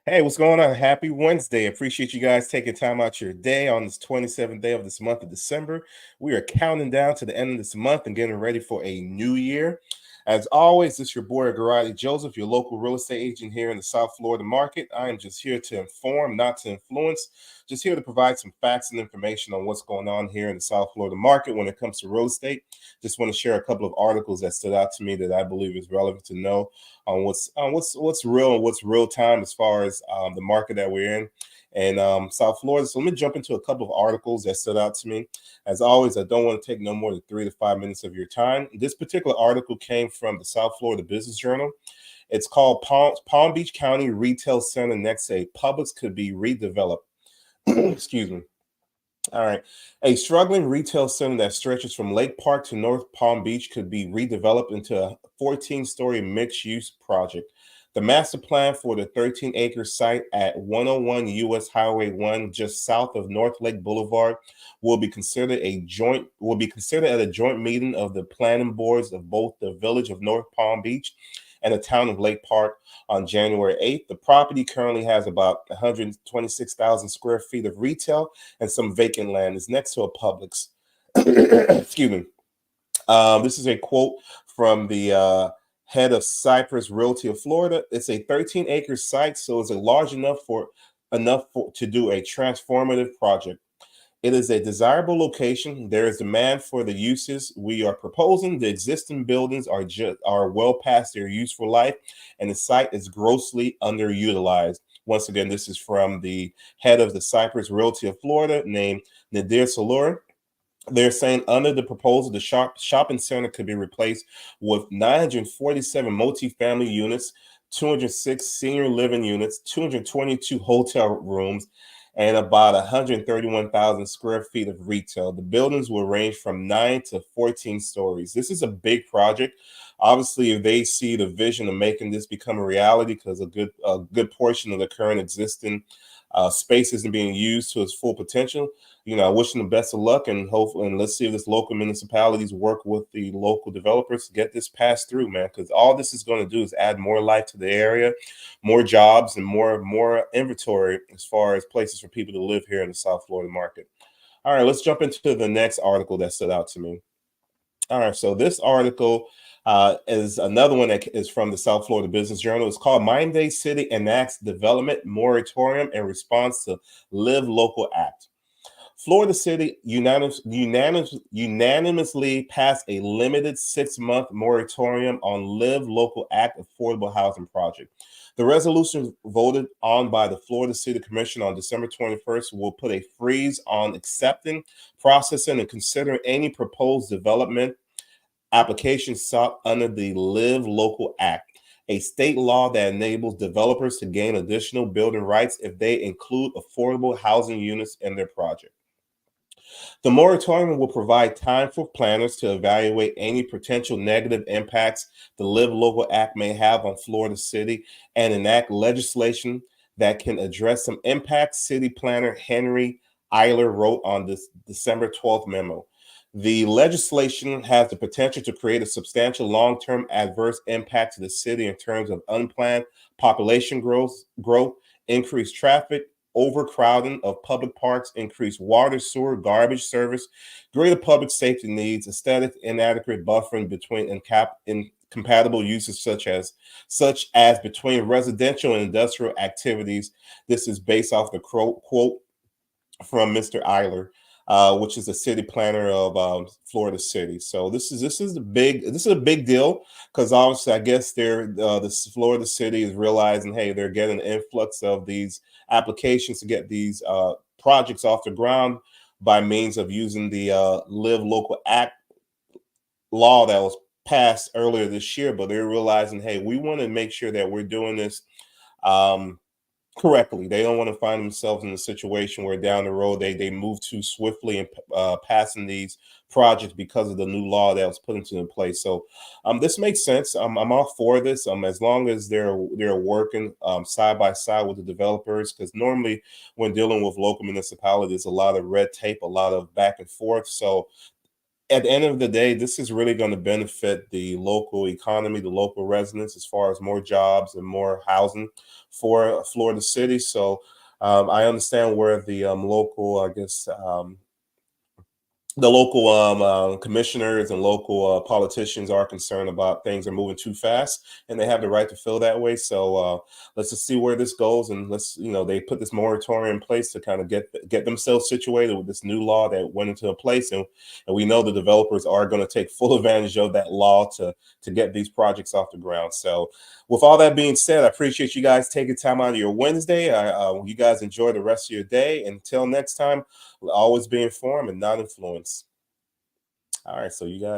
Hey, what's going on? Happy Wednesday. Appreciate you guys taking time out your day on this 27th day of this month of December. We are counting down to the end of this month and getting ready for a new year. As always, this is your boy, Garati Joseph, your local real estate agent here in the South Florida market. I am just here to inform, not to influence, just here to provide some facts and information on what's going on here in the South Florida market when it comes to real estate. Just want to share a couple of articles that stood out to me that I believe is relevant to know on what's real and what's real time as far as the market that we're in and South Florida. So let me jump into a couple of articles that stood out to me. As always, I don't want to take no more than 3 to 5 minutes of your time. This particular article came from the South Florida Business Journal. It's called Palm Beach County Retail Center next to a Publix could be redeveloped. Excuse me. All right. A struggling retail center that stretches from Lake Park to North Palm Beach could be redeveloped into a 14-story mixed-use project. The master plan for the 13-acre site at 101 US Highway 1, just south of North Lake Boulevard, will be considered at a joint meeting of the planning boards of both the Village of North Palm Beach and the town of Lake Park on January 8th. The property currently has about 126,000 square feet of retail and some vacant land. It's next to a Publix. Excuse me. This is a quote from the head of Cypress Realty of Florida. It's a 13-acre site, so it's a large enough to do a transformative project. It is a desirable location. There is demand for the uses we are proposing. The existing buildings are well past their useful life, and the site is grossly underutilized. Once again, this is from the head of the Cypress Realty of Florida, named Nadir Salur. They're saying under the proposal, the shopping center could be replaced with 947 multifamily units, 206 senior living units, 222 hotel rooms, and about 131,000 square feet of retail. The buildings will range from 9 to 14 stories. This is a big project. Obviously, if they see the vision of making this become a reality, because a good portion of the current existing space isn't being used to its full potential. I wish them the best of luck, and hopefully, and let's see if this local municipalities work with the local developers to get this passed through, man. Because all this is going to do is add more life to the area, more jobs, and more inventory as far as places for people to live here in the South Florida market. All right, let's jump into the next article that stood out to me. All right, so this article is another one that is from the South Florida Business Journal. It's called Miami-Dade City Enacts Development Moratorium in Response to Live Local Act. Florida City unanimously passed a limited 6-month moratorium on Live Local Act affordable housing project. The resolution voted on by the Florida City Commission on December 21st will put a freeze on accepting, processing, and considering any proposed development applications sought under the Live Local Act, a state law that enables developers to gain additional building rights if they include affordable housing units in their project. The moratorium will provide time for planners to evaluate any potential negative impacts the Live Local Act may have on Florida City and enact legislation that can address some impacts, City Planner Henry Eiler wrote on this December 12th memo. The legislation has the potential to create a substantial long-term adverse impact to the city in terms of unplanned population growth, increased traffic, overcrowding of public parks, increased water, sewer, garbage service, greater public safety needs, aesthetic inadequate buffering between incompatible uses such as between residential and industrial activities. This is based off the quote from Mr. Eiler, which is the city planner of Florida City. So this is a big deal because obviously I guess the Florida City is realizing, hey, they're getting an influx of these applications to get these projects off the ground by means of using the Live Local Act law that was passed earlier this year. But they're realizing, hey, we want to make sure that we're doing this correctly. They don't want to find themselves in a situation where down the road they move too swiftly and passing these projects because of the new law that was put into place. So this makes sense. I'm all for this. As long as they're working side by side with the developers, because normally when dealing with local municipalities, a lot of red tape, a lot of back and forth. So at the end of the day, this is really going to benefit the local economy, the local residents, as far as more jobs and more housing for Florida City. So I understand where the local, I guess, the local commissioners and local politicians are concerned about things are moving too fast, and they have the right to feel that way. So let's just see where this goes, and they put this moratorium in place to kind of get themselves situated with this new law that went into place, and we know the developers are going to take full advantage of that law to get these projects off the ground. So with all that being said, I appreciate you guys taking time out of your Wednesday. You guys enjoy the rest of your day. Until next time, always be informed and not influenced. All right, so you guys